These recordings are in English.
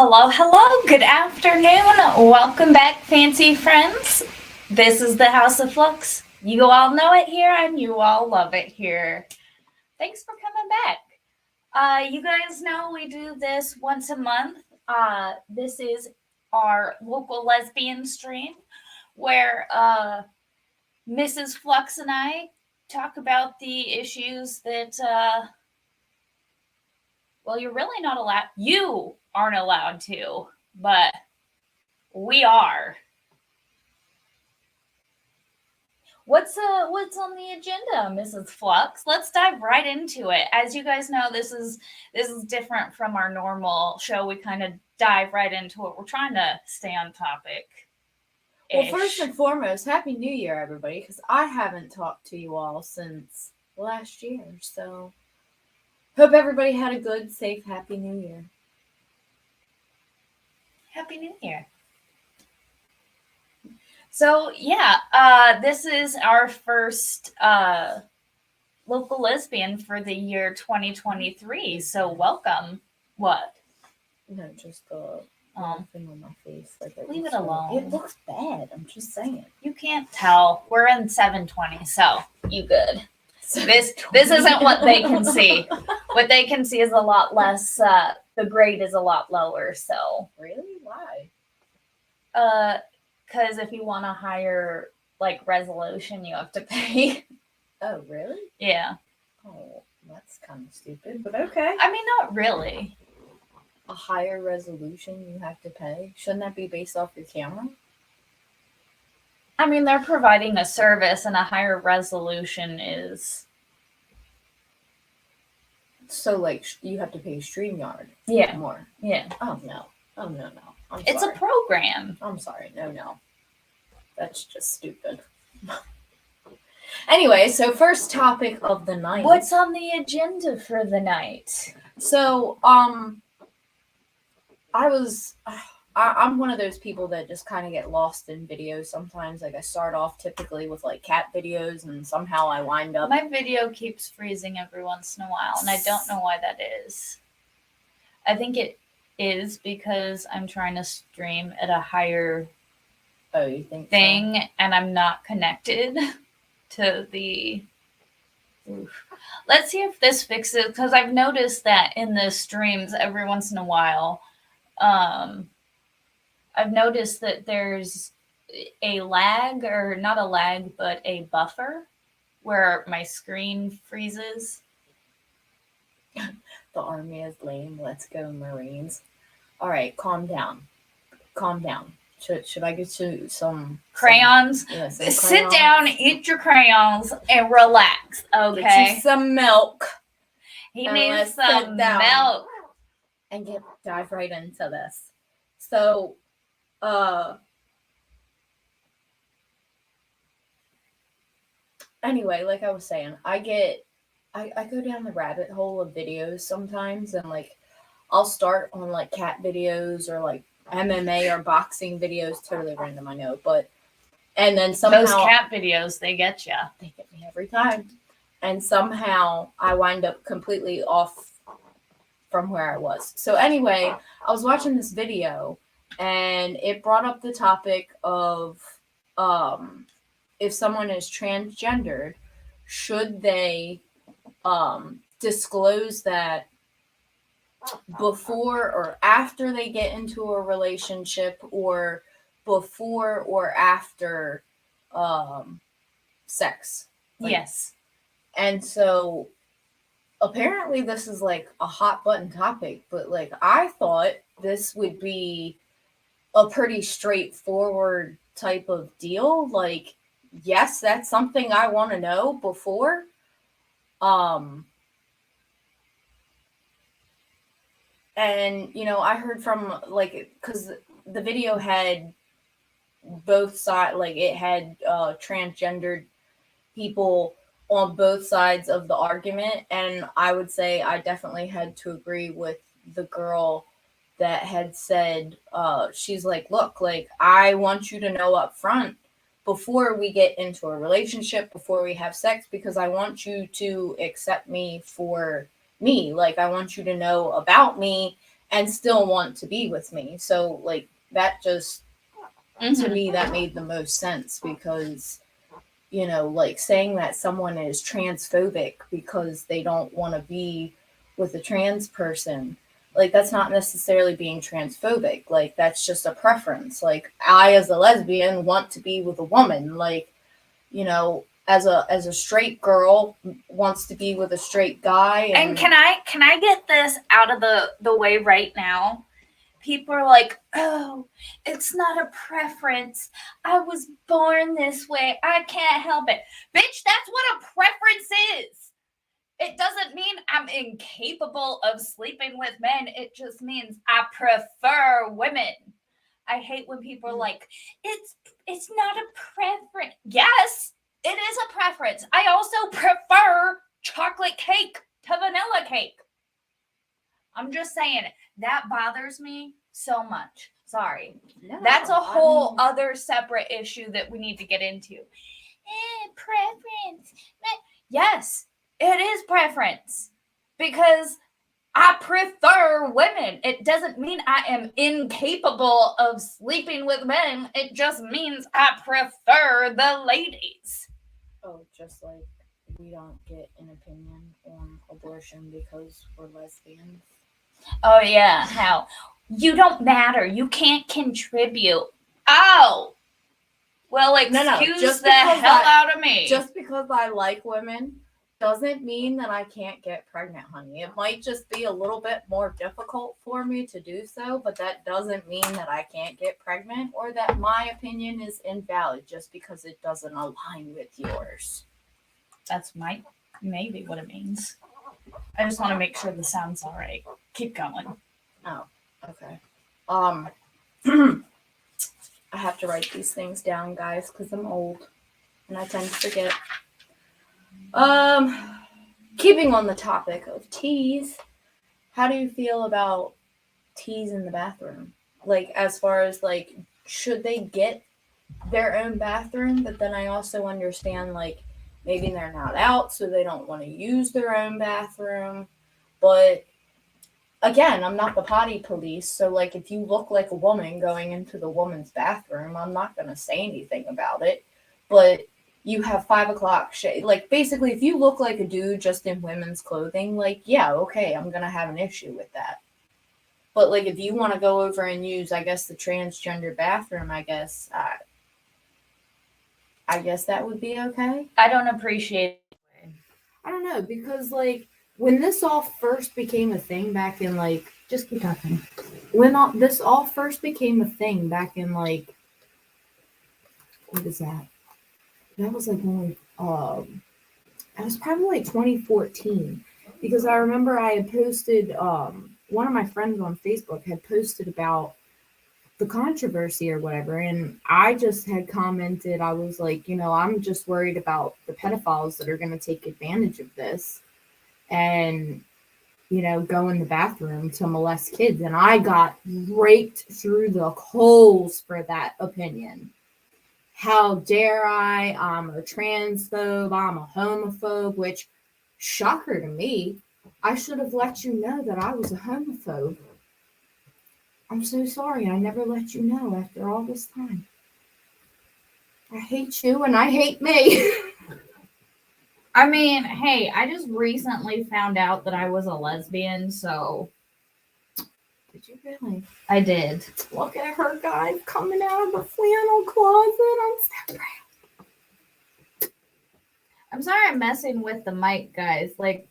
Hello, hello, good afternoon. Welcome back, fancy friends. This is the House of Fluxx. You all know it here and you all love it here. Thanks for coming back. You guys know we do this once a month. This is our Local Lesbian stream where Mrs. Fluxx and I talk about the issues that, you're really not allowed. You aren't allowed to, but we are. What's on the agenda, Mrs. Fluxx? Let's dive right into it. As you guys know, this is different from our normal show. We kind of dive right into it. We're trying to stay on topic. Well, first and foremost, Happy New Year, everybody, because I haven't talked to you all since last year. So, hope everybody had a good, safe, Happy New Year. Happy New Year. So, this is our first Local Lesbian for the year 2023. So, welcome. What? No, just the thing on my face. Leave it alone. It looks bad. I'm just saying. You can't tell. We're in 720, so you good. This isn't what they can see. What they can see is a lot less. The grade is a lot lower. So really, why? Because if you want a higher resolution, you have to pay. Oh, really? Yeah. Oh, that's kind of stupid, but okay. I mean, not really. A higher resolution you have to pay? Shouldn't that be based off your camera? I mean, they're providing a service, and a higher resolution is. So, you have to pay StreamYard. Yeah. More. Yeah. Oh, no. It's a program. I'm sorry. No. That's just stupid. Anyway, so first topic of the night. What's on the agenda for the night? So, I'm one of those people that just kind of get lost in videos sometimes. I start off typically with cat videos, and somehow I wind up. My video keeps freezing every once in a while, and I don't know why that is. I think it is because I'm trying to stream at a higher you think thing, so? And I'm not connected to the. Oof. Let's see if this fixes, because I've noticed that in the streams every once in a while. I've noticed that there's a lag, or not a lag, but a buffer where my screen freezes. The army is lame. Let's go, Marines. All right, calm down. Should I get you some crayons? Some Sit down, eat your crayons, and relax. Okay. Get you some milk. He needs some milk. And dive right into this. So, anyway, like I was saying, I go down the rabbit hole of videos sometimes, and I'll start on cat videos or MMA or boxing videos. Totally random, I know, and then somehow those cat videos, they get you. They get me every time, and somehow I wind up completely off from where I was. So anyway, I was watching this video, and it brought up the topic of if someone is transgendered, should they disclose that before or after they get into a relationship, or before or after sex? Yes. And so apparently this is a hot button topic, but I thought this would be a pretty straightforward type of deal. Yes, that's something I want to know before. And I heard from because the video had both sides, it had transgendered people on both sides of the argument, and I would say I definitely had to agree with the girl that had said, she's look, I want you to know up front before we get into a relationship, before we have sex, because I want you to accept me for me. I want you to know about me and still want to be with me. So like that just to me that made the most sense, because like saying that someone is transphobic because they don't want to be with a trans person, like that's not necessarily being transphobic. Like that's just a preference. Like I as a lesbian want to be with a woman, like as a straight girl wants to be with a straight guy. And can I get this out of the way right now? People are like, oh, it's not a preference. I was born this way. I can't help it. Bitch, that's what a preference is. It doesn't mean I'm incapable of sleeping with men. It just means I prefer women. I hate when people are like, it's not a preference. Yes, it is a preference. I also prefer chocolate cake to vanilla cake. I'm just saying, that bothers me so much. Sorry. No, that's a whole other separate issue that we need to get into. Preference. Yes, it is preference. Because I prefer women. It doesn't mean I am incapable of sleeping with men. It just means I prefer the ladies. Oh, just like we don't get an opinion on abortion because we're lesbians. Oh, yeah. How? You don't matter. You can't contribute. Oh. Well, excuse the hell out of me. Just because I like women doesn't mean that I can't get pregnant, honey. It might just be a little bit more difficult for me to do so, but that doesn't mean that I can't get pregnant or that my opinion is invalid just because it doesn't align with yours. That's maybe what it means. I just want to make sure the sound's all right. Keep going. Oh, okay. I have to write these things down, guys, because I'm old and I tend to forget. Keeping on the topic of teas, how do you feel about teas in the bathroom? Like, as far as, like, should they get their own bathroom? But then I also understand, like, maybe they're not out, so they don't want to use their own bathroom. But, again, I'm not the potty police, so, like, if you look like a woman going into the woman's bathroom, I'm not going to say anything about it. But you have 5 o'clock shade. Like, basically, if you look like a dude just in women's clothing, like, yeah, okay, I'm going to have an issue with that. But, like, if you want to go over and use, I guess, the transgender bathroom, I guess that would be okay. I don't appreciate it. I don't know, because, like, when this all first became a thing back in, like, just keep talking. When this all first became a thing back in, like, what is that? That was like only, it was probably like 2014, because I remember I had posted, one of my friends on Facebook had posted about the controversy or whatever, and I just had commented, I was like, I'm just worried about the pedophiles that are going to take advantage of this and, go in the bathroom to molest kids. And I got raked through the coals for that opinion. How dare I? I'm a transphobe. I'm a homophobe, which, shocker to me, I should have let you know that I was a homophobe. I'm so sorry. I never let you know after all this time. I hate you and I hate me. I mean, hey, I just recently found out that I was a lesbian, so. Did you really? I did. Look at her, guys, coming out of the flannel closet. I'm so proud. I'm sorry I'm messing with the mic, guys. Like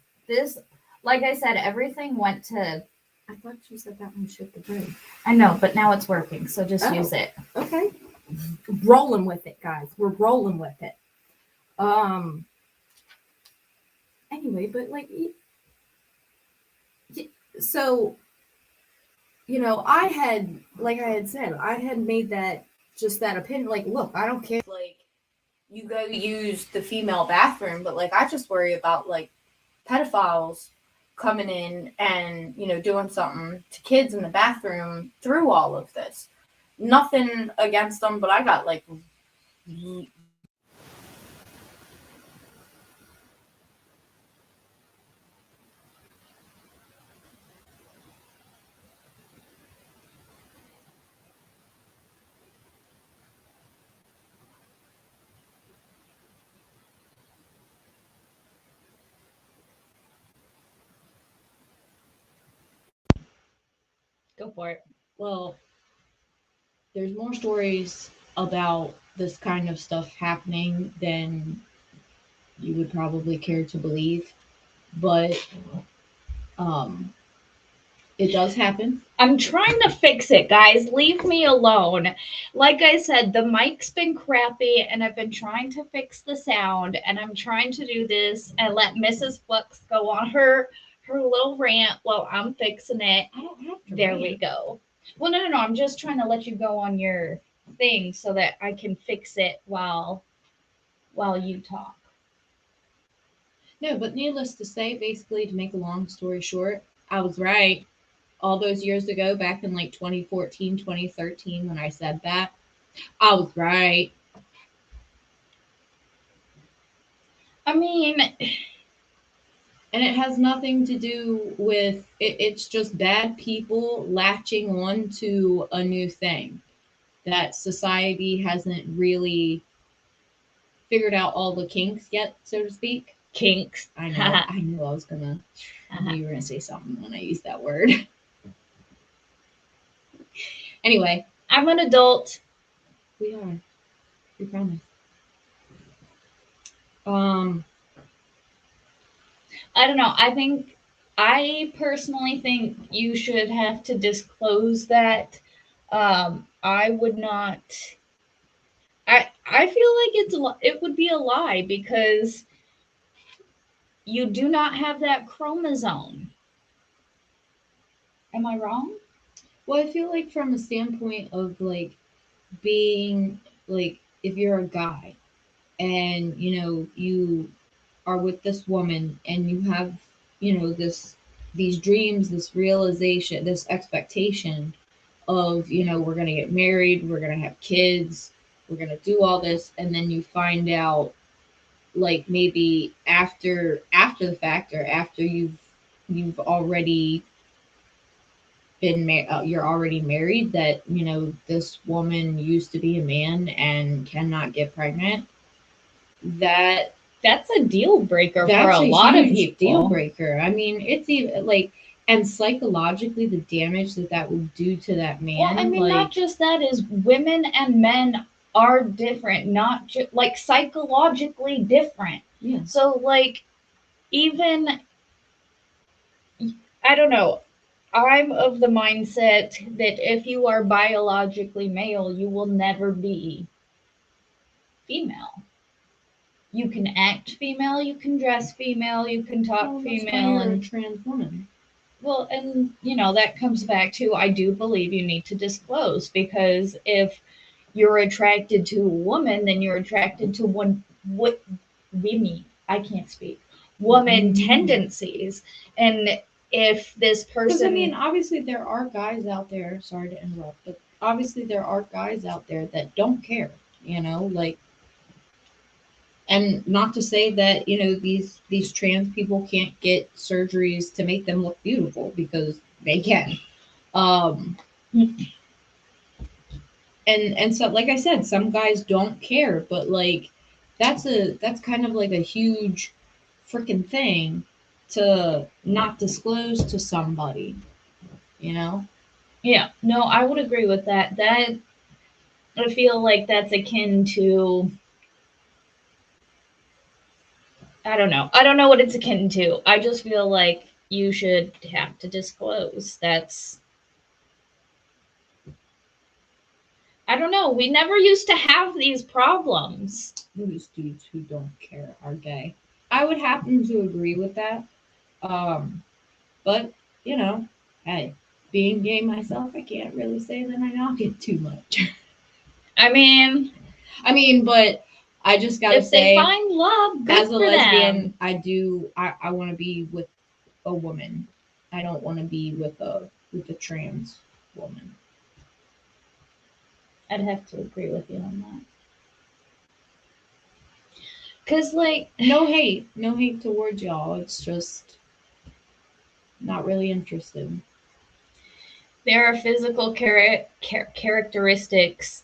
I said, everything went to. I thought you said that one should the brain. I know, but now it's working, so just use it. Okay. Rolling with it, guys. We're rolling with it. Anyway, but so, I had, like I had said, I had made that opinion. Like, look, I don't care. Like, you go use the female bathroom, but like, I just worry about like pedophiles coming in and, doing something to kids in the bathroom through all of this. Nothing against them, but I got like Go for it. Well, there's more stories about this kind of stuff happening than you would probably care to believe, but it does happen. I'm trying to fix it, guys. Leave me alone. Like I said, the mic's been crappy, and I've been trying to fix the sound, and I'm trying to do this and let Mrs. Fluxx go on her little rant while I'm fixing it. I don't have to. There rant. we go. Well, no. I'm just trying to let you go on your thing so that I can fix it while you talk. No, but needless to say, basically, to make a long story short, I was right. All those years ago, back in like 2014, 2013, when I said that, I was right. I mean, and it has nothing to do with it, it's just bad people latching on to a new thing that society hasn't really figured out all the kinks yet, so to speak. kinks. I knew I was gonna I knew you were gonna say something when I used that word. Anyway, I'm an adult. we are. We promise. I don't know. I personally think you should have to disclose that. I would not. I feel like it would be a lie because you do not have that chromosome. Am I wrong? Well, I feel like from a standpoint of like being like if you're a guy and you are with this woman and you have these dreams, this realization, this expectation of we're going to get married, we're going to have kids, we're going to do all this, and then you find out like maybe after the fact or after you've already been you're already married that this woman used to be a man and cannot get pregnant. That's a deal breaker for That's a lot of people. Deal breaker. I mean, it's even like, and psychologically, the damage that would do to that man. Well, I mean, not just that is women and men are different, not just like psychologically different. Yeah. So like, even I don't know. I'm of the mindset that if you are biologically male, you will never be female. You can act female, you can dress female, you can talk female, and and a trans woman. well, and that comes back to I do believe you need to disclose because if you're attracted to a woman, then you're attracted to what women. I can't speak. Woman tendencies, and if this person, I mean, obviously there are guys out there. Sorry to interrupt, but obviously there are guys out there that don't care. Like. And not to say that these trans people can't get surgeries to make them look beautiful because they can, and so like I said, some guys don't care, but like that's kind of like a huge freaking thing to not disclose to somebody, Yeah, no, I would agree with that. That I feel like that's akin to. I don't know. I don't know what it's akin to. I just feel like you should have to disclose. I don't know. We never used to have these problems. These dudes who don't care are gay. I would happen to agree with that. But hey, being gay myself, I can't really say that I knock it too much. I mean, but I just gotta say, if they find love, good as a for lesbian, them. I want to be with a woman. I don't want to be with a trans woman. I'd have to agree with you on that. Cause like, no hate towards y'all. It's just not really interested. There are physical characteristics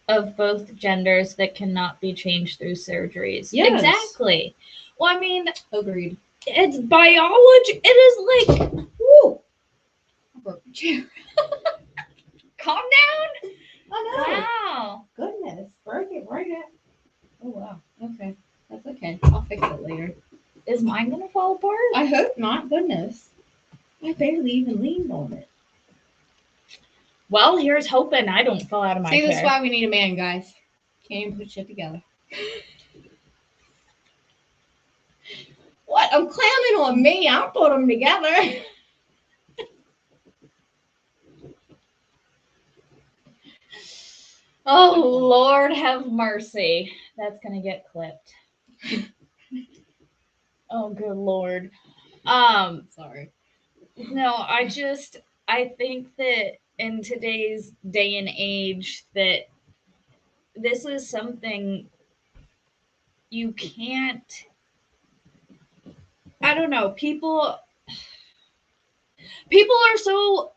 of both genders that cannot be changed through surgeries. Yes. Exactly. Well, I mean, agreed. It's biology. It is like, woo. broke the chair. Calm down. Oh no! Wow. Goodness, break it. Oh wow. Okay, that's okay. I'll fix it later. Is mine gonna fall apart? I hope not. Goodness, I barely even leaned on it. Well, here's hoping I don't fall out of my See, chair. this is why we need a man, guys. Can't even put shit together. What? I'm clamming on me. I'll put them together. Oh, Lord have mercy. That's gonna get clipped. Oh, good Lord. Sorry. No, I think that in today's day and age that this is something you can't, I don't know, people are so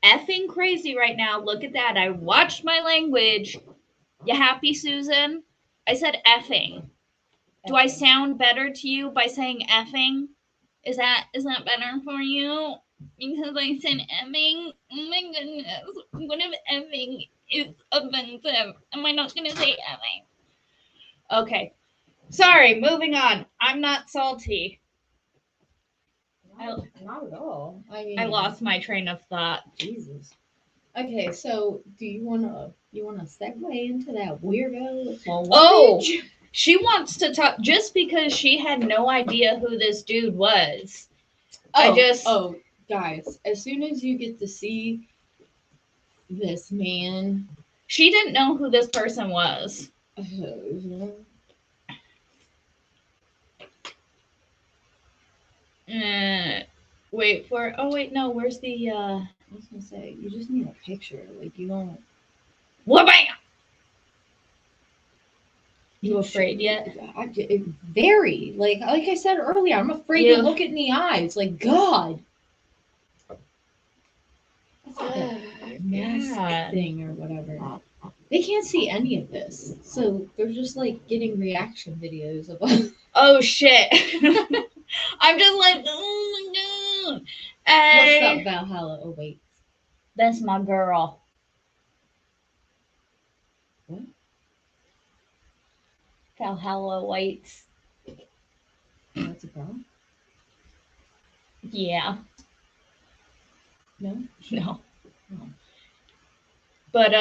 effing crazy right now. Look at that. I watched my language. You happy, Susan? I said effing. Do I sound better to you by saying effing? Is that better for you? Because I said effing? Oh my goodness. What if effing is offensive? Am I not going to say effing? Okay. Sorry, moving on. I'm not salty. Not at all. I mean, I lost my train of thought. Jesus. Okay, so do you wanna segue into that weirdo? Oh, she wants to talk just because she had no idea who this dude was. Oh, guys, as soon as you get to see this man, She didn't know who this person was. Wait for. Oh wait, no. Where's the? I was gonna say, you just need a picture. Like, you don't. What? You afraid yet? Very. Like I said earlier, I'm afraid to look it in the eyes. Like, God. That's like a mask thing or whatever. They can't see any of this, so they're just like getting reaction videos of us. Oh shit! I'm just like, oh my god. What's Hey, up, Valhalla? Oh wait, that's my girl. What? Valhalla waits. That's a problem. Yeah. No. No. No. But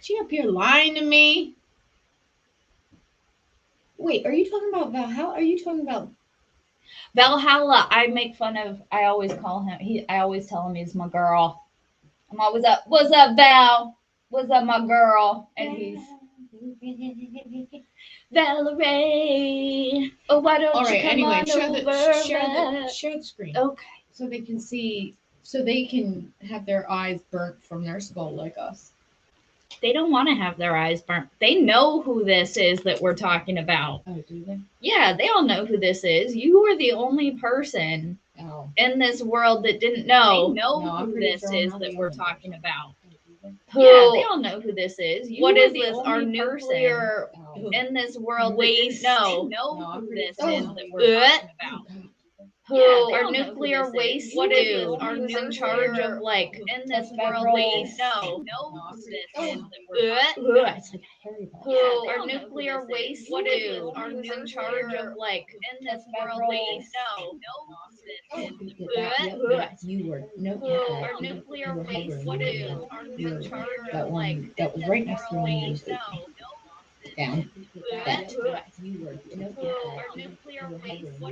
She up here lying to me. Wait, are you talking about Valhalla? Are you talking about? Valhalla, I make fun of. I always call him. I always tell him he's my girl. I'm always up. What's up, Val? What's up, my girl? And he's Valerie. Oh, why don't All you right. come Anyway, on share over? the screen. Okay. So they can see. So they can have their eyes burnt from their skull like us. They don't want to have their eyes burnt. They know who this is that we're talking about. Oh, do they? Yeah, they all know who this is. You are the only person Oh. in this world that didn't know. They know No, I'm who pretty this sure I'm is not that the we're only talking person. about. Who? Yeah, they all know who this is. You What are is the this? Our only nuclear person in this world waste? that didn't know No, I'm who pretty this sure is I'm that not we're the talking about. Who Yeah, they our all know who nuclear this is. waste? What is dude, this? Who's in charge of like in this world? federal- We know I'm who pretty this sure. is that we're talking about. It's like a hairy ball. Who Yeah, they our all know who nuclear this is. waste? What is dude, this? Who's in charge of like in this world? We know who this is. You were no. Who our nuclear waste? What is dude, who's in charge that of one like that was right next to the one you used to down. That. You were no. Who our nuclear waste?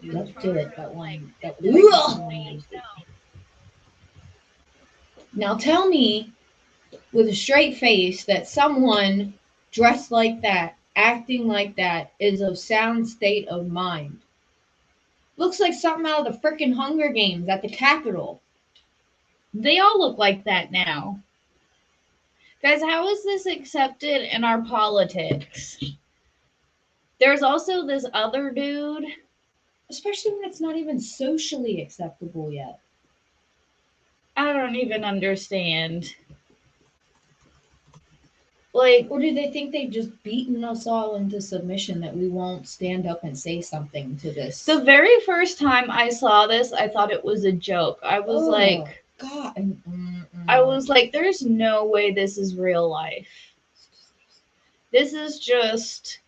dude, Let's do it. That one. That was right next to the one you used to. Now tell me, with a straight face, that someone dressed like that, acting like that, is of sound state of mind. Looks like something out of the frickin' Hunger Games at the Capitol. They all look like that now. Guys, how is this accepted in our politics? There's also this other dude. Especially when it's not even socially acceptable yet. I don't even understand. Like, or do they think they've just beaten us all into submission that we won't stand up and say something to this? The very first time I saw this, I thought it was a joke. I was like, God. I was like, there's no way this is real life. This is just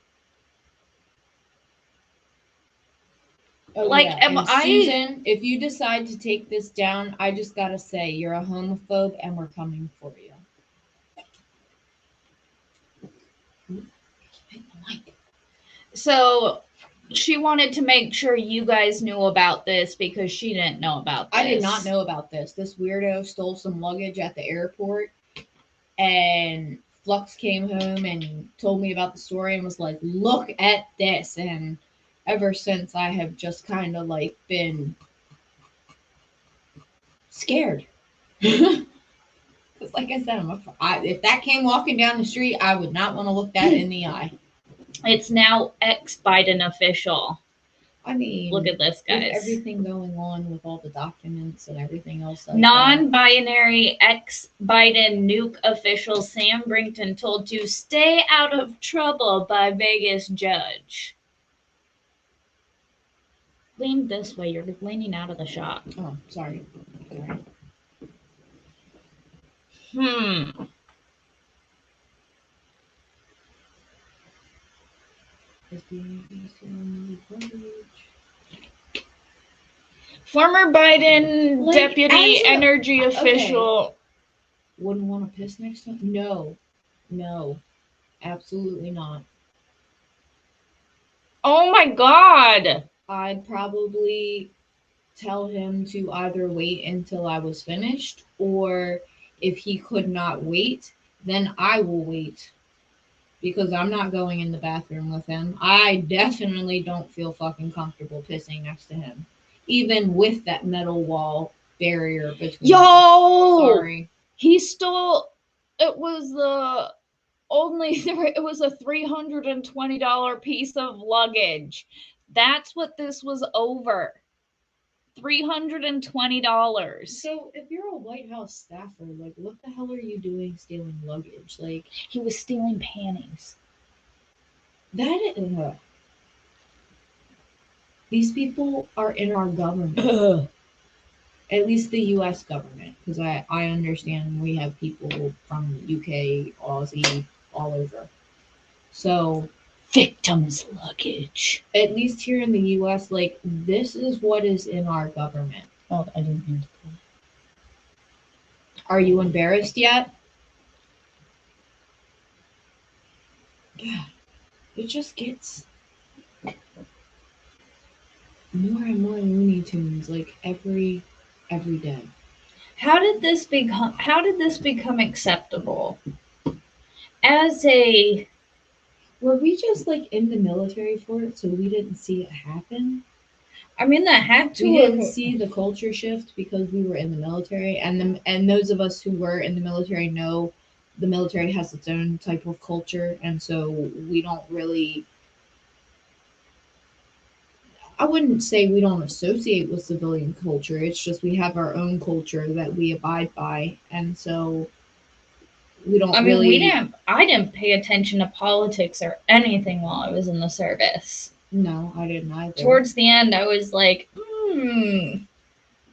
like, am and I- Susan, if you decide to take this down, I just gotta say you're a homophobe and we're coming for you. so she wanted to make sure you guys knew about this because she didn't know about this. I did not know about this. This weirdo stole some luggage at the airport, and Fluxx came home and told me about the story and was like, "Look at this." And ever since, I have just kind of like been scared. Because, like I said, if that came walking down the street, I would not want to look that in the eye. It's now ex-Biden official. I mean, Look at this, with guys. everything going on with all the documents and everything else. Like Non-binary ex-Biden nuke official Sam Brinton told to stay out of trouble by Vegas judge. Lean this way. You're leaning out of the shot. Oh, sorry. Former Biden Like, deputy as a- energy official. Wouldn't want to piss next time? No, absolutely not. Oh my God. I'd probably tell him to either wait until I was finished, or if he could not wait, then I will wait. Because I'm not going in the bathroom with him. I definitely don't feel fucking comfortable pissing next to him. Even with that metal wall barrier between Yo! us. Sorry. He stole. It was the only. It was a $320 piece of luggage. That's what this was over. $320. So if you're a White House staffer, like, what the hell are you doing stealing luggage? Like, He was stealing panties. that is. These people are in our government. At least the U.S. government, because I understand we have people from UK, Aussie, all over. So Victims' luggage. at least here in the U.S., like, this is what is in our government. Oh, I didn't mean to. Are you embarrassed yet? Yeah. It just gets more and more Looney Tunes, like, every day. How did this become acceptable? As a Were we just, like, in the military for it, so we didn't see it happen? I mean, that had to We didn't have- see the culture shift because we were in the military, and those of us who were in the military know the military has its own type of culture, and so we don't really. I wouldn't say we don't associate with civilian culture. It's just we have our own culture that we abide by, and so we don't. I mean, really, I didn't pay attention to politics or anything while I was in the service. No, I didn't either. Towards the end, I was like,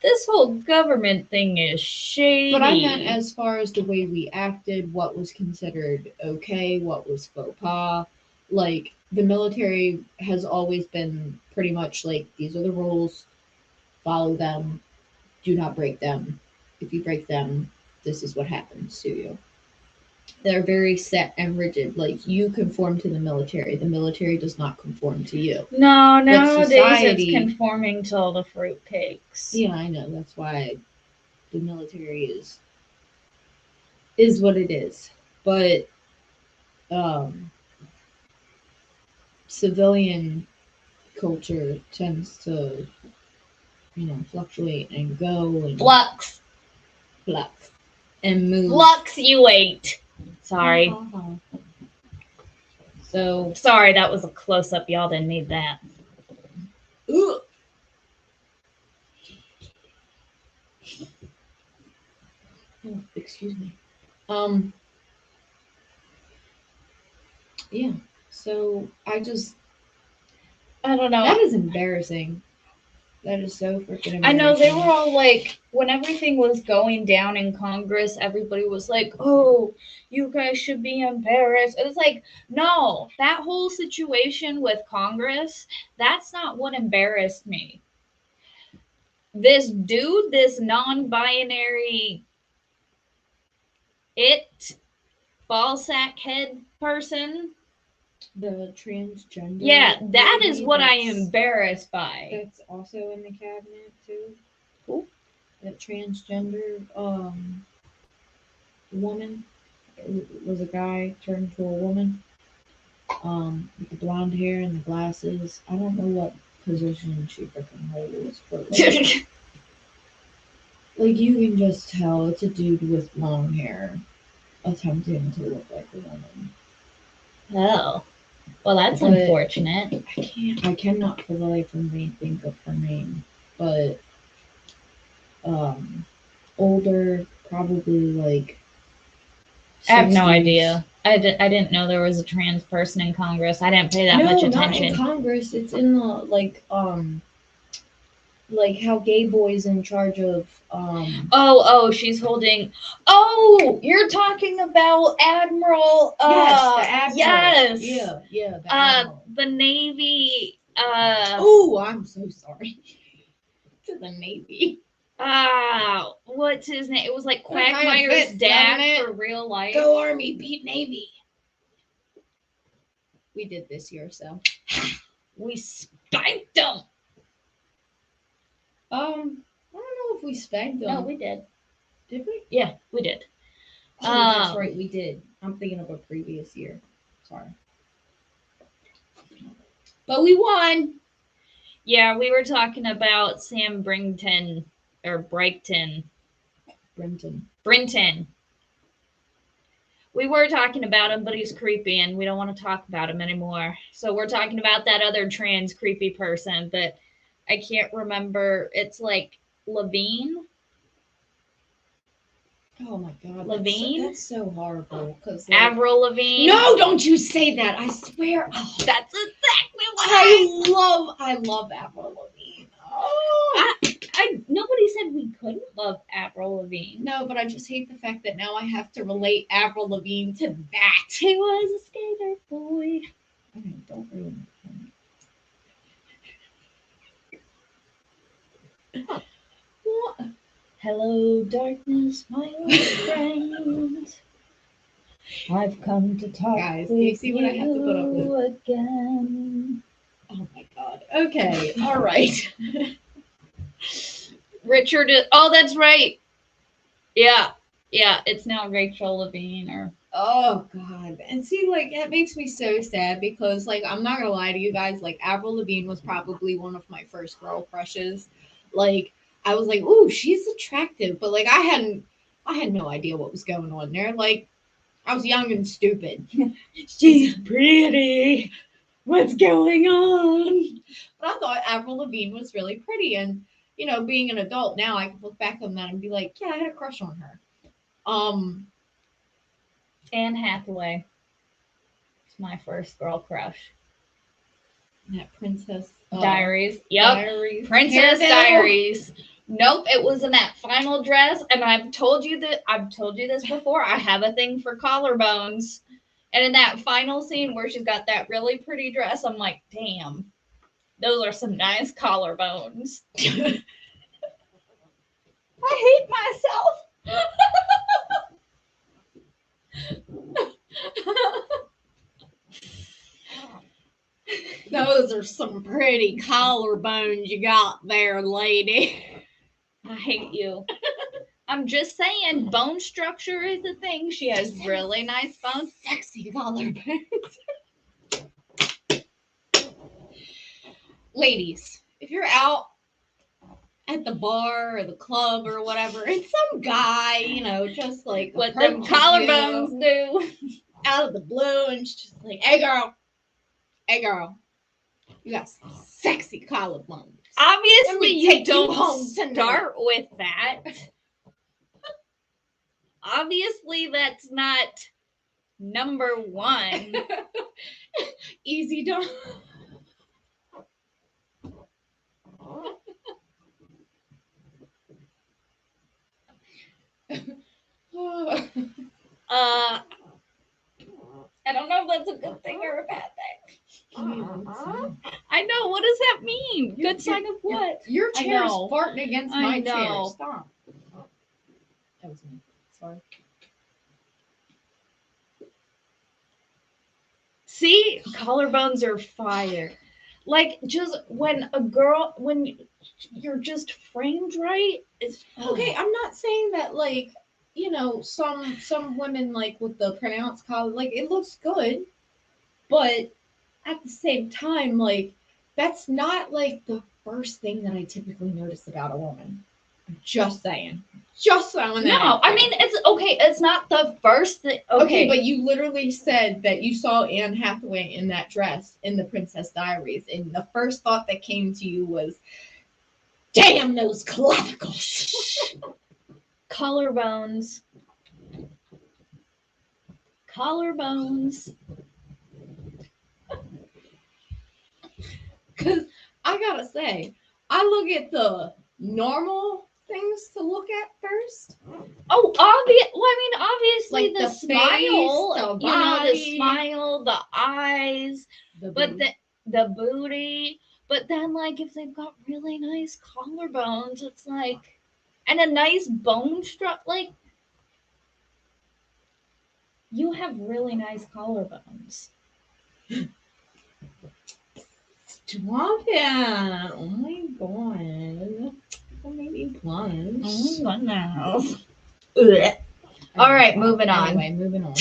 this whole government thing is shady. But I meant as far as the way we acted, what was considered okay, what was faux pas. Like, the military has always been pretty much like, these are the rules, follow them, do not break them. If you break them, this is what happens to you. They're very set and rigid. Like, you conform to the military does not conform to you. No, nowadays society- it's conforming to all the fruit cakes. Yeah, I know. That's why the military is what it is. But civilian culture tends to, fluctuate and go and Fluxx. and move. Fluctuate. Sorry. So, Sorry, that was a close up. Y'all didn't need that. ugh. Oh, excuse me. Yeah. So I don't know. that is embarrassing. That is so freaking embarrassing. I know they were all like, when everything was going down in Congress, everybody was like, oh, you guys should be embarrassed. It was like, no, that whole situation with Congress, that's not what embarrassed me. This dude, this non binary ballsack head person, the transgender. yeah, that is lady what I am that's- embarrassed by. That's also in the cabinet too. Who? That transgender woman. It was a guy turned to a woman. With the blonde hair and the glasses. I don't know what position she freaking holds, but like, like you can just tell it's a dude with long hair attempting to look like a woman. Oh, well, that's But- unfortunate. I cannot for the life of me think of her name, but older, probably like. I have no 60s. idea. I didn't know there was a trans person in Congress. I didn't pay that much Not in attention. Congress. It's in the like how gay boys in charge of Oh, she's holding. Oh, you're talking about Admiral. yes, the admiral. Yes. Yeah, the admiral. The Navy. Oh, I'm so sorry. To the Navy. What's his name? It was like That kinda Quagmire's fits, doesn't dad it? for real life. Go Army, beat Navy. We did this year, so We spanked them. I don't know if we spanked them. No, we did. Did we? Yeah, we did. Oh, that's right, we did. I'm thinking of a previous year. Sorry. But we won. Yeah, we were talking about Sam Brinton or Brighton. Brinton. We were talking about him, but he's creepy and we don't want to talk about him anymore. So we're talking about that other trans creepy person, but I can't remember. It's like Levine. Oh my god. Levine? That's so horrible. Cause Avril Lavigne. no, don't you say that. I swear. Oh, That's exactly what I love Avril Lavigne. Oh. nobody said we couldn't love Avril Lavigne. No, but I just hate the fact that now I have to relate Avril Lavigne to that. He was a skater boy. Okay, don't ruin it for me. What? Hello, darkness, my old friend. I've come to talk Guys, with you see what I have to put up with? you again. Oh my god. Okay, all right. Richard is, oh, that's right. Yeah, it's now Rachel Levine or Oh god. And see, like, that makes me so sad because, like, I'm not gonna lie to you guys, like, Avril Lavigne was probably one of my first girl crushes. Like, I was like, ooh, she's attractive, but like I had no idea what was going on there. Like, I was young and stupid. she's pretty. What's going on? But I thought Avril Lavigne was really pretty, and you know, being an adult now, I can look back on that and be like, yeah, I had a crush on her. Anne Hathaway. It's my first girl crush. That Princess Diaries. Yep. Diaries. Princess Hairdo. Diaries. Nope, it was in that final dress, and I've told you this before. I have a thing for collarbones. And in that final scene where she's got that really pretty dress, I'm like, damn, those are some nice collarbones. I hate myself. Those are some pretty collarbones you got there, lady. I hate you. I'm just saying, bone structure is a thing. She has really nice bones. Sexy collarbones. Ladies, if you're out at the bar or the club or whatever, and some guy, you know, just like What them approaches collarbones you do. out of the blue and it's just like, hey girl, you got some sexy collarbones. Obviously, Let me you take you don't home tonight. start with that. Obviously, that's not number one. easy done. I don't know if that's a good thing or a bad thing. I know. What does that mean? Good sign of what? Your I chair's know. farting against I my chair. know. Stop. That was me. Sorry. See, collarbones are fire. Like just when you're just framed right, it's Okay, I'm not saying that like, you know, some women like with the pronounced collar, like it looks good, but at the same time, like that's not like the first thing that I typically notice about a woman. Just saying. Just throwing that No, out I there. mean it's okay. It's not the first thing. Okay, but you literally said that you saw Anne Hathaway in that dress in the Princess Diaries, and the first thought that came to you was, "Damn those clavicles!" collarbones. Collarbones. Because I gotta say, I look at the normal things to look at first. Oh, obvious. Well, I mean, obviously Like the the smile, face, the you know, the body. smile, the eyes, but booty. the booty. But then, like, if they've got really nice collarbones, it's like, and a nice bone structure, like, you have really nice collarbones. Stop it! Oh my god. Don't make me blush. Oh my goodness. Ugh. All right, moving on. Anyway, moving on.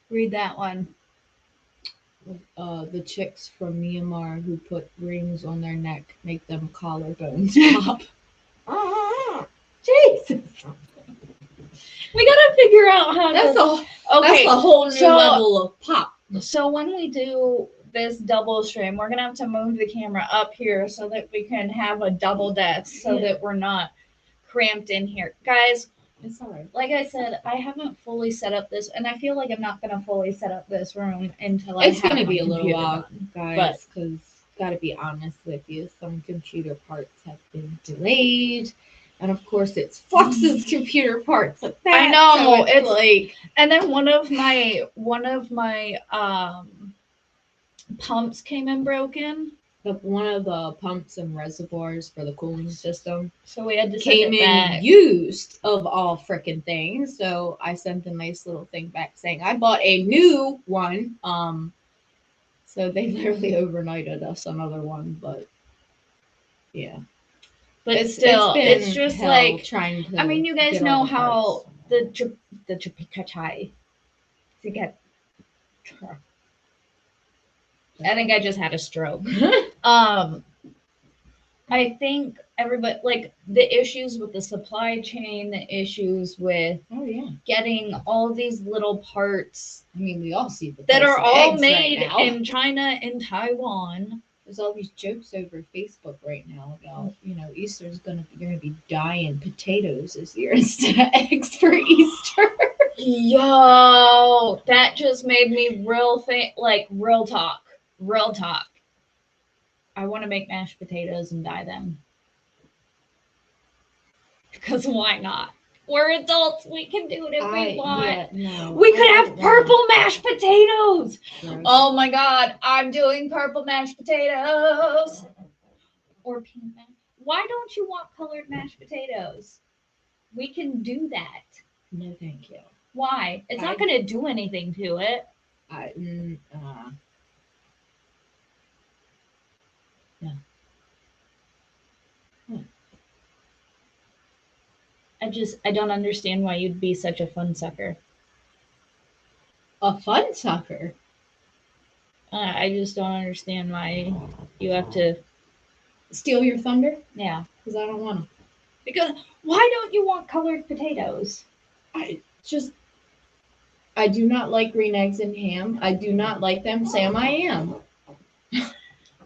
Read that one. The chicks from Myanmar who put rings on their neck make them collarbones pop. Jesus, We gotta figure out how that's to. that's a whole new so- level of pop. So when we do this double stream, we're gonna have to move the camera up here so that we can have a double desk, so that we're not cramped in here, guys. It's alright. Like I said, I haven't fully set up this, and I feel like I'm not gonna fully set up this room until It's have gonna my be a little computer while, done. guys, because gotta be honest with you, some computer parts have been delayed, and of course it's Fluxx's computer parts. At that, I know, so it's like And then one of my pumps came in broken, one of the pumps and reservoirs for the cooling system so we had to came send it in back. used of all frickin' things. So I sent a nice little thing back saying I bought a new one. So they literally overnighted us another one, but yeah. But It's still, been it's just hell like, trying to. I mean, you guys get all know the how parts. the Chipikachai to get. I think I just had a stroke. I think everybody, like the issues with the supply chain, the issues with Oh yeah. getting all these little parts I mean, we all see the that price are of all eggs made right now. in China and Taiwan. There's all these jokes over Facebook right now about, you know, Easter's you're gonna be dyeing potatoes this year instead of eggs for Easter. Yo, that just made me real talk. I want to make mashed potatoes and dye them. Because why not? We're adults. We can do it if we want. Yeah, no, We could I have don't purple mashed potatoes. wanna- Oh my God, I'm doing purple mashed potatoes. Or pink mashed. Why don't you want colored mashed potatoes? We can do that. No, thank you. Why? It's not going to do anything to it. I don't understand why you'd be such a fun sucker. A fun sucker. I just don't understand why you have to. Steal your thunder? Yeah. Because I don't want to. Because why don't you want colored potatoes? I do not like green eggs and ham. I do not like them. Sam, I am.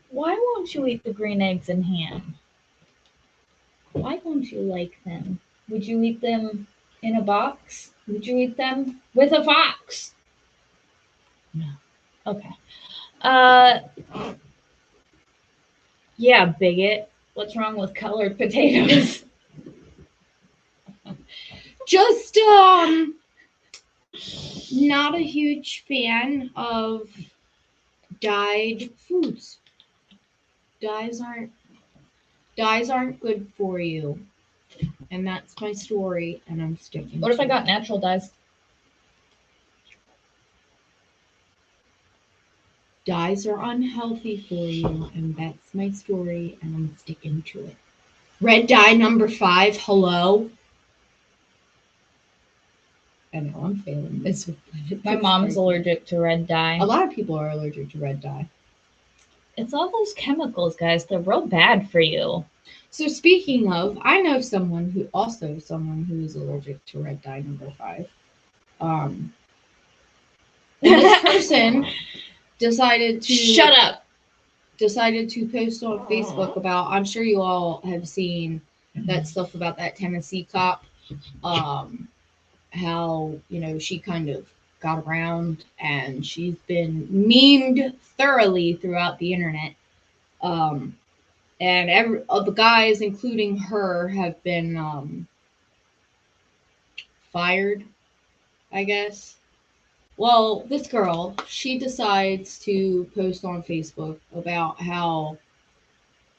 Why won't you eat the green eggs and ham? Why won't you like them? Would you eat them in a box? would you eat them with a fox? Okay. Yeah, bigot. What's wrong with colored potatoes? Just not a huge fan of dyed foods. Dyes aren't good for you. And that's my story, and I'm sticking What if to I got natural dyes? dyes are unhealthy for you, and that's my story, and I'm sticking to it. Red dye number 5, hello. I know I'm failing this. My mom's allergic to red dye. A lot of people are allergic to red dye. It's all those chemicals, guys. They're real bad for you. So speaking of, I know someone who is allergic to red dye number 5. And this person decided to Shut up. Decided to post on Facebook about, I'm sure you all have seen that stuff about that Tennessee cop, how, you know, she kind of got around and she's been memed thoroughly throughout the internet. And every of the guys, including her, have been fired, I guess. Well, this girl, she decides to post on Facebook about how,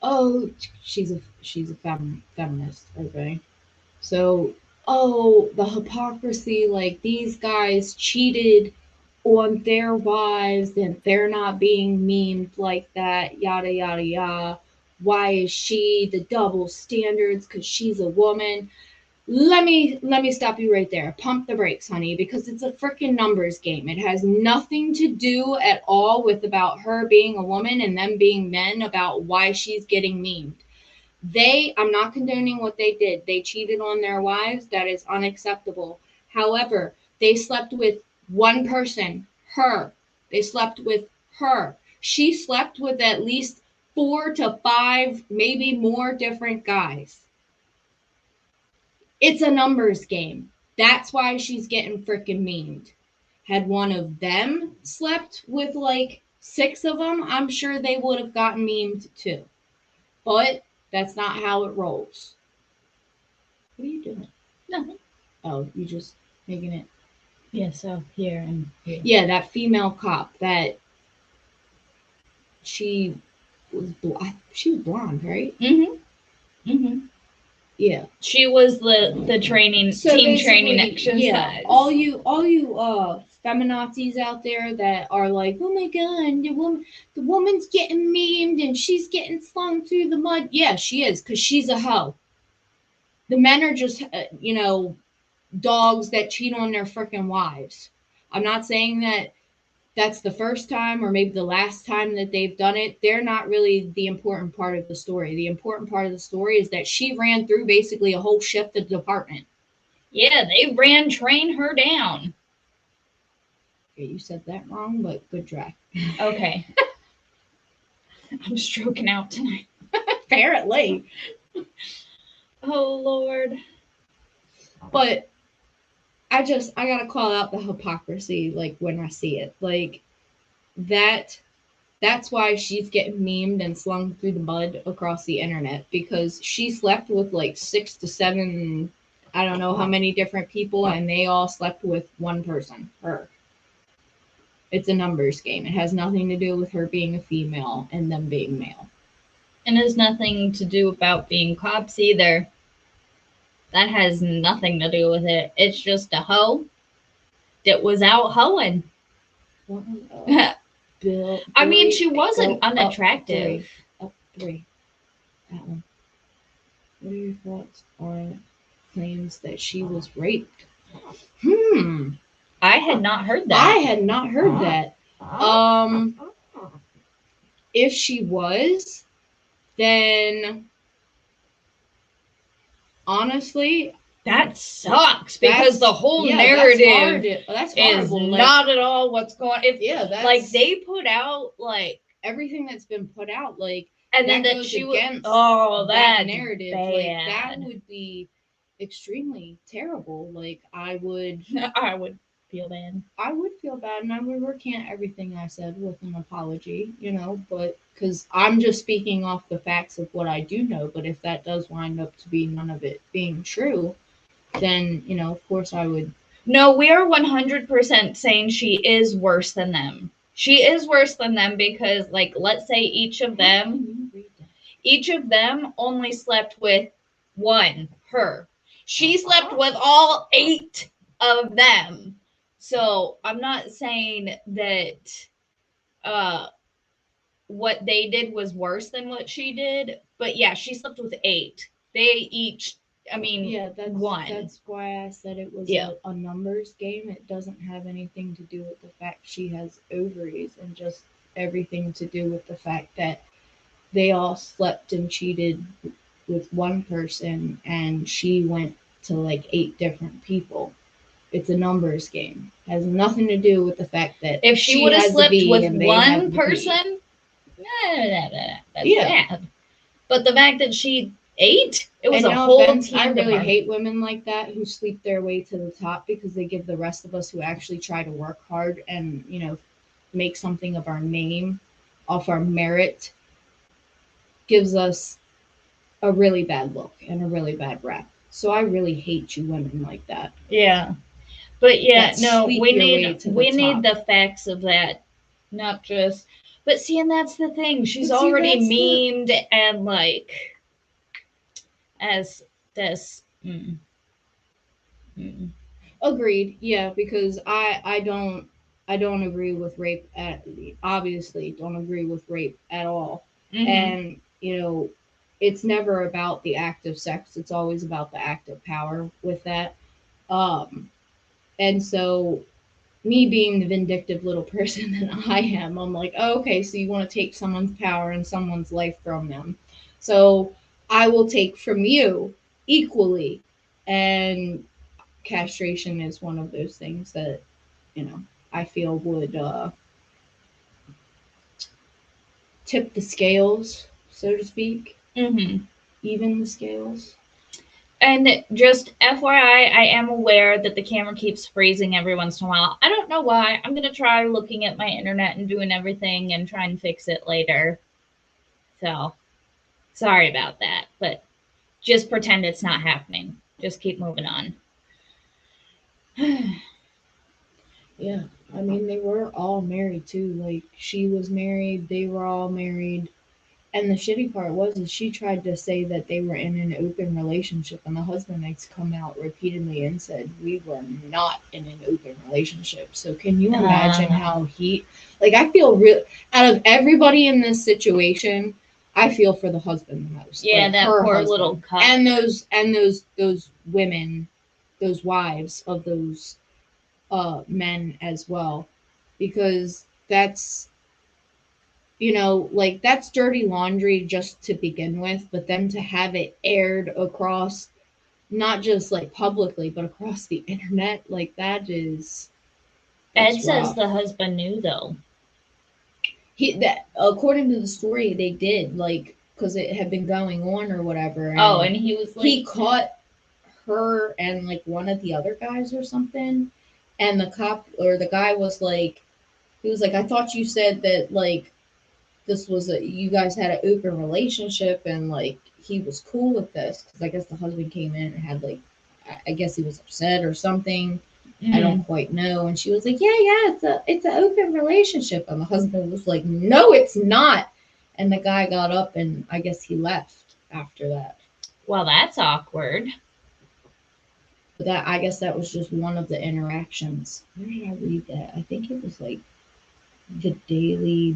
oh, she's a feminist, okay? So, oh, the hypocrisy, like these guys cheated on their wives and they're not being memed like that, yada yada yada. Why is she the double standards? Because she's a woman. Let me stop you right there. Pump the brakes, honey, because it's a freaking numbers game. It has nothing to do at all with about her being a woman and them being men, about why she's getting memed. I'm not condoning what they did. They cheated on their wives. That is unacceptable. However, they slept with one person, her. They slept with her. She slept with at least 4 to 5, maybe more different guys. It's a numbers game. That's why she's getting freaking memed. Had one of them slept with like 6 of them, I'm sure they would have gotten memed too. But that's not how it rolls. What are you doing? Nothing. Oh, you just making it. Yeah, so here and here. Yeah, that female cop that she was blonde, right? Mm-hmm. Mm-hmm. Yeah. She was the training team training exercise. Yeah, all you feminazis out there that are like, oh my god, the woman's getting memed and she's getting slung through the mud. Yeah, she is, because she's a hoe. The men are just dogs that cheat on their freaking wives. I'm not saying that that's the first time or maybe the last time that they've done it. They're not really the important part of the story. The important part of the story is that she ran through basically a whole shift of the department. Yeah, they trained her down. Okay, you said that wrong, but good try. Okay. I'm stroking out tonight. Apparently. Oh, Lord. But I gotta call out the hypocrisy, like, when I see it. Like, that's why she's getting memed and slung through the mud across the internet, because she slept with like 6 to 7, I don't know how many different people, and they all slept with one person, her. It's a numbers game. It has nothing to do with her being a female and them being male. And it has nothing to do about being cops either. That has nothing to do with it. It's just a hoe that was out hoeing. Bill, I mean, she wasn't unattractive. Up 3. That one. What are your thoughts on claims that she was raped? I had not heard that. I had not heard that. If she was, then honestly, that sucks, because the whole narrative that's is not at all what's going on. That's like they put out like everything that's been put out, like, and then that she was that narrative, bad. like that would be extremely terrible. Like I would I would feel bad. feel bad, and I would recant everything I said with an apology, but because I'm just speaking off the facts of what I do know. But if that does wind up to be none of it being true, then, of course I would. No, we are 100% saying she is worse than them. She is worse than them because, like, let's say each of them only slept with one, her. She slept with all 8 of them. So I'm not saying that what they did was worse than what she did, but yeah, she slept with 8. They each, Yeah, one. that's why I said it was Yeah. a numbers game. It doesn't have anything to do with the fact she has ovaries, and just everything to do with the fact that they all slept and cheated with one person, and she went to like 8 different people. It's a numbers game. It has nothing to do with the fact that If she would have has the slept B with and they have one the P. person, that's Yeah. bad. But the fact that she ate, it was And a no whole offense, I team really of her. hate women like that who sleep their way to the top, because they give the rest of us who actually try to work hard and, make something of our name off our merit, gives us a really bad look and a really bad rap. So I really hate you women like that. Yeah. But yeah, That no, sleep we your way need to the we need top. the facts of that, not just. But see, and that's the thing. She's But see, already that's the- memed and like as this. Agreed. Yeah, because I don't agree with rape at obviously don't agree with rape at all. Mhm. And it's never about the act of sex, it's always about the act of power with that. And so me being the vindictive little person that I am, I'm like, oh, okay, so you want to take someone's power and someone's life from them. So I will take from you equally. And castration is one of those things that, I feel would tip the scales, so to speak, even the scales. And just FYI, I am aware that the camera keeps freezing every once in a while. I don't know why. I'm gonna try looking at my internet and doing everything and try and fix it later. So, sorry about that, but just pretend it's not happening. Just keep moving on. Yeah, I mean, they were all married too. Like, she was married, they were all married. And the shitty part is she tried to say that they were in an open relationship, and the husband has come out repeatedly and said we were not in an open relationship. So can you imagine how I feel real out of everybody in this situation, I feel for the husband the most. Yeah, like, that her poor husband. little cup. And those women, those wives of those men as well, because that's that's dirty laundry just to begin with, but then to have it aired across, not just like publicly, but across the internet, like that's Ed says rough. the husband knew though. That according to the story, they did, like, because it had been going on or whatever. And he was like, he caught her and like one of the other guys or something, and the cop or the guy was like, he was like, I thought you said that like this was you guys had an open relationship and like he was cool with this, because I guess the husband came in and had like, I guess he was upset or something. I don't quite know. And she was like, yeah, it's an open relationship. And the husband was like, no, it's not. And the guy got up and I guess he left after that. Well, that's awkward. But I guess that was just one of the interactions. Where did I read that? I think it was like the Daily.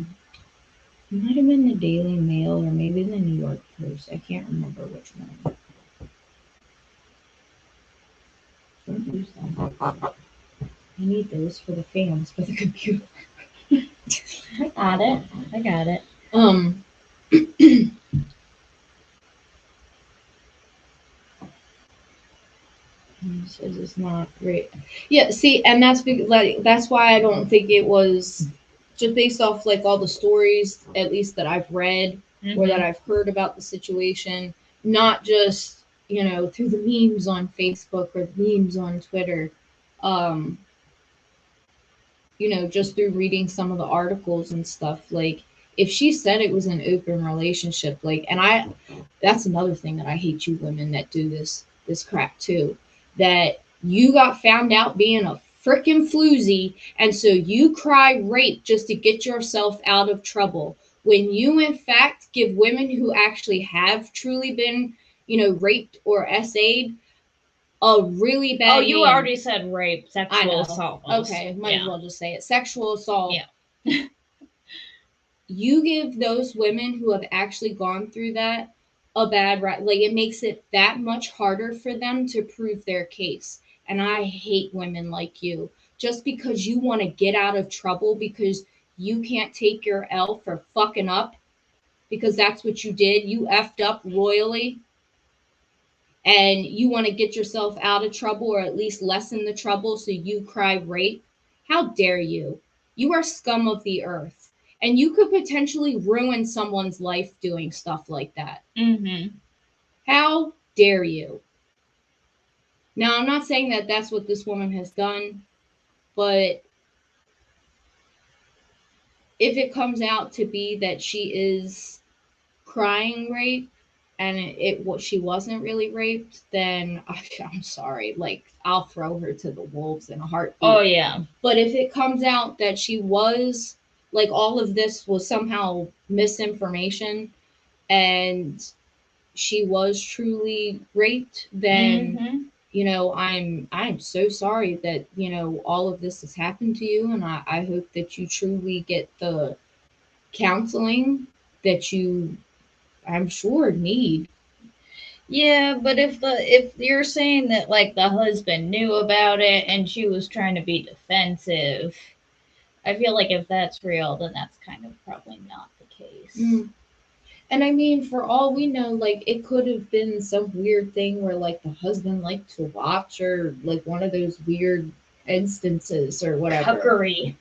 It might have been the Daily Mail or maybe the New York Post. I can't remember which one. Don't use that. I need those for the fans for the computer. I got it. Says it's not great. Yeah, see, and that's why I don't think it was just based off like all the stories, at least that I've read or that I've heard about the situation, not just you know, through the memes on Facebook or the memes on Twitter, you know, just through reading some of the articles and stuff, like if she said it was an open relationship, like, and that's another thing that I hate, you women that do this crap too, that you got found out being a freaking floozy, and so you cry rape just to get yourself out of trouble, when you in fact give women who actually have truly been, you know, raped or SA'd a really bad Oh, you name. already said rape, I sexual know. assault. Okay, might as well just say it. Sexual assault. Yeah. You give those women who have actually gone through that a bad rap. Like, it makes it that much harder for them to prove their case. And I hate women like you. Just because you want to get out of trouble because you can't take your L for fucking up, because that's what you did. You effed up royally. And you want to get yourself out of trouble, or at least lessen the trouble, so you cry rape. How dare you? You are scum of the earth. And you could potentially ruin someone's life doing stuff like that. Mm-hmm. How dare you? Now, I'm not saying that that's what this woman has done, but if it comes out to be that she is crying rape, and she wasn't really raped, then I'm sorry. Like, I'll throw her to the wolves in a heartbeat. Oh, yeah. But if it comes out that she was, like, all of this was somehow misinformation and she was truly raped, then Mm-hmm. you know, I'm so sorry that, you know, all of this has happened to you, and I hope that you truly get the counseling that you, I'm sure, need. Yeah, but if you're saying that like the husband knew about it and she was trying to be defensive, I feel like if that's real, then that's kind of probably not the case. Mm. And I mean, for all we know, like, it could have been some weird thing where, like, the husband liked to watch, or like one of those weird instances or whatever. Cuckery.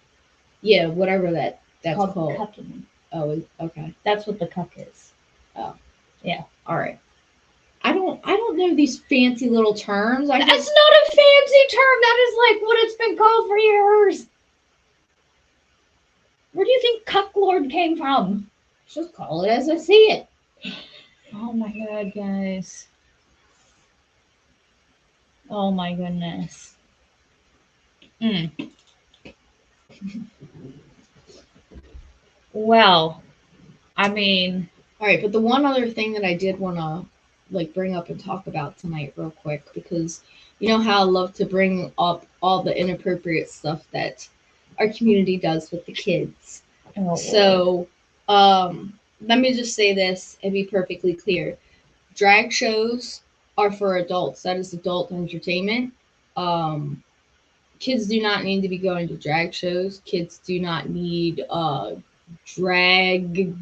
Yeah, whatever that's called. Cucking. Oh, okay. That's what the cuck is. Oh, yeah. All right. I don't know these fancy little terms. That's not a fancy term. That is like what it's been called for years. Where do you think cuck lord came from? Just call it as I see it. Oh my god, guys. Oh my goodness. Well, I mean, all right, but the one other thing that I did want to like bring up and talk about tonight real quick, because you know how I love to bring up all the inappropriate stuff that our community does with the kids. oh, So, let me just say this and be perfectly clear. Drag shows are for adults. That is adult entertainment. Kids do not need to be going to drag shows. Kids do not need drag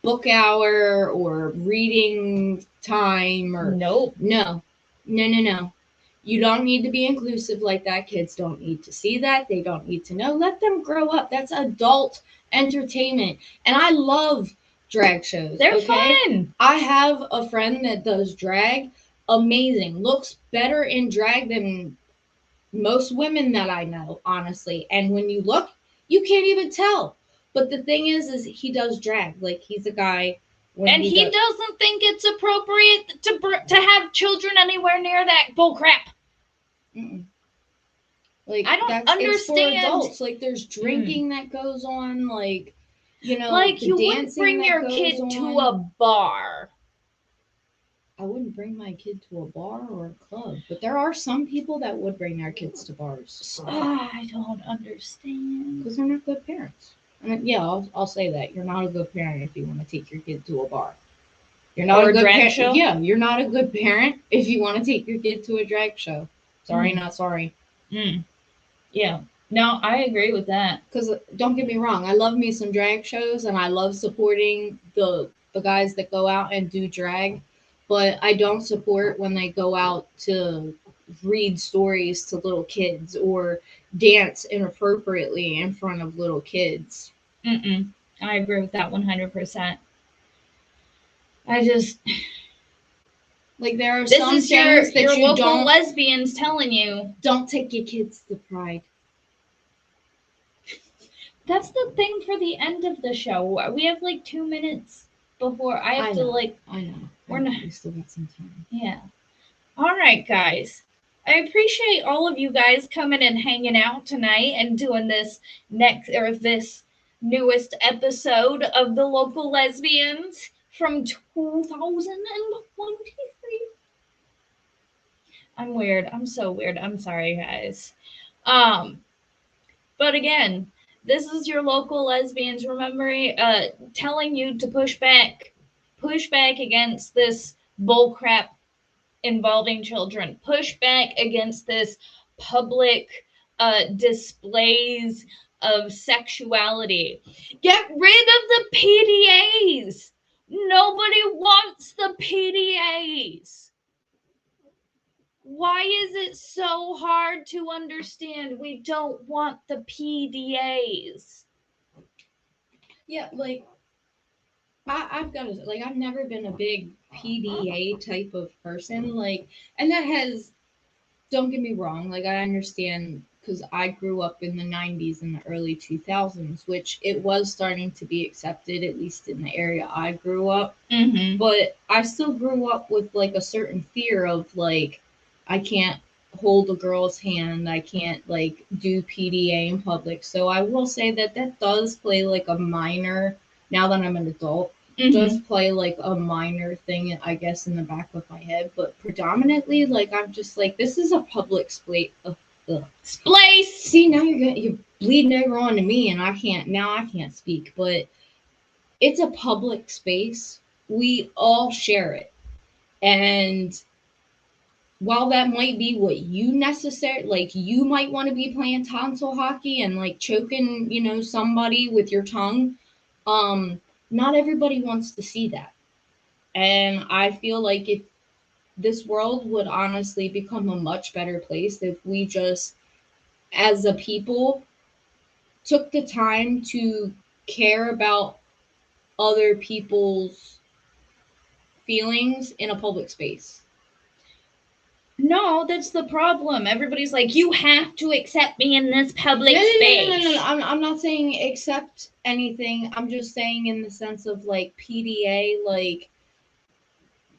book hour or reading time or nope. No. You don't need to be inclusive like that. Kids don't need to see that. They don't need to know. Let them grow up. That's adult entertainment. And I love drag shows. They're fun. I have a friend that does drag. Amazing. Looks better in drag than most women that I know, honestly. And when you look, you can't even tell. But the thing is he does drag. Like, he's a guy. And he doesn't think it's appropriate to have children anywhere near that bullcrap. Like, I don't understand. It's for adults. Like, there's drinking that goes on. Like, you know, like you dancing wouldn't bring your kid to a bar. I wouldn't bring my kid to a bar or a club, but there are some people that would bring their kids to bars. I don't understand. Because they're not good parents. And yeah, I'll say that. You're not a good parent if you want to take your kid to a bar. You're not or a good drag show? Yeah, you're not a good parent if you want to take your kid to a drag show. Sorry, not sorry. Yeah. No, I agree with that. Because don't get me wrong, I love me some drag shows, and I love supporting the guys that go out and do drag. But I don't support when they go out to read stories to little kids or dance inappropriately in front of little kids. I agree with that 100%. I just, Like there are This some is things that your you local lesbians telling you. don't take your kids to Pride. That's the thing for the end of the show. We have like 2 minutes before I have to know. like. I know. We're not. We still got some time. Yeah. All right, guys. I appreciate all of you guys coming and hanging out tonight and doing this this newest episode of the Local Lesbians from 2023. I'm weird. I'm so weird. I'm sorry, guys. But again, this is your local lesbians telling you to push back against this bullcrap involving children. Push back against this public displays of sexuality. Get rid of the PDAs. Nobody wants the PDAs. Why is it so hard to understand we don't want the PDAs? Yeah, like I've got to like I've never been a big PDA type of person. Like, and that has, don't get me wrong, like I understand because I grew up in the 90s and the early 2000s, which it was starting to be accepted, at least in the area I grew up. Mm-hmm. But I still grew up with like a certain fear of like, I can't hold a girl's hand, I can't like do PDA in public. So I will say that that does play like a minor, now that I'm an adult, does play like a minor thing, I guess, in the back of my head. But predominantly, like I'm just like, this is a public splace. Splace. See, now you're bleeding over onto me, and I can't speak. But it's a public space. We all share it, and while that might be what you like you might want to be playing tonsil hockey and like choking, somebody with your tongue, not everybody wants to see that. And I feel like if this world would honestly become a much better place if we just, as a people, took the time to care about other people's feelings in a public space. No, that's the problem. Everybody's like, you have to accept me in this public space. No. I'm not saying accept anything. I'm just saying in the sense of like PDA, like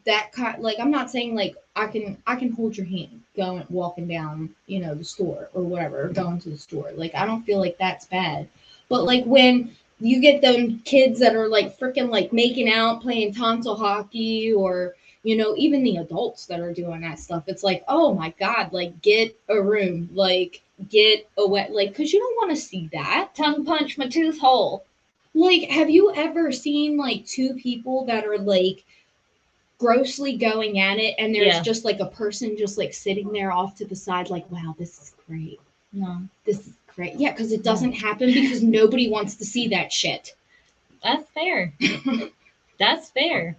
that kind. Like I'm not saying like I can hold your hand walking down, the store or whatever, or going to the store. Like I don't feel like that's bad. But like when you get them kids that are like freaking like making out, playing tonsil hockey, or even the adults that are doing that stuff, it's like, oh my God, like get a room, like get away, like, because you don't want to see that. Tongue punch my tooth hole. Like, have you ever seen like two people that are like grossly going at it, and there's just like a person just like sitting there off to the side, like, wow, this is great. No. This is great. Yeah, because it doesn't happen because nobody wants to see that shit. That's fair. That's fair.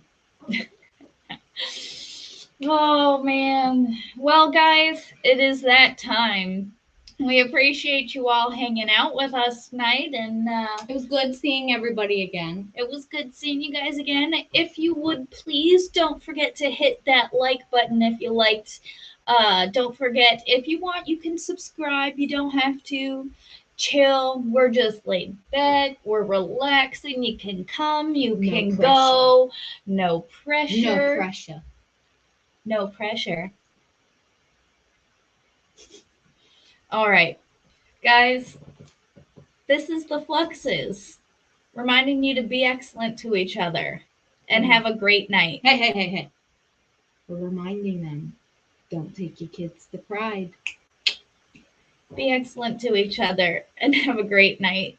Oh, man. Well, guys, it is that time. We appreciate you all hanging out with us tonight, and it was good seeing everybody again. It was good seeing you guys again. If you would please don't forget to hit that like button if you liked. Don't forget, if you want, you can subscribe. You don't have to. Chill. We're just laid back. We're relaxing. You can come. You can go. No pressure. No pressure. No pressure. All right, guys, this is the Fluxxes reminding you to be excellent to each other and have a great night. Hey. We're reminding them, don't take your kids to Pride. Be excellent to each other and have a great night.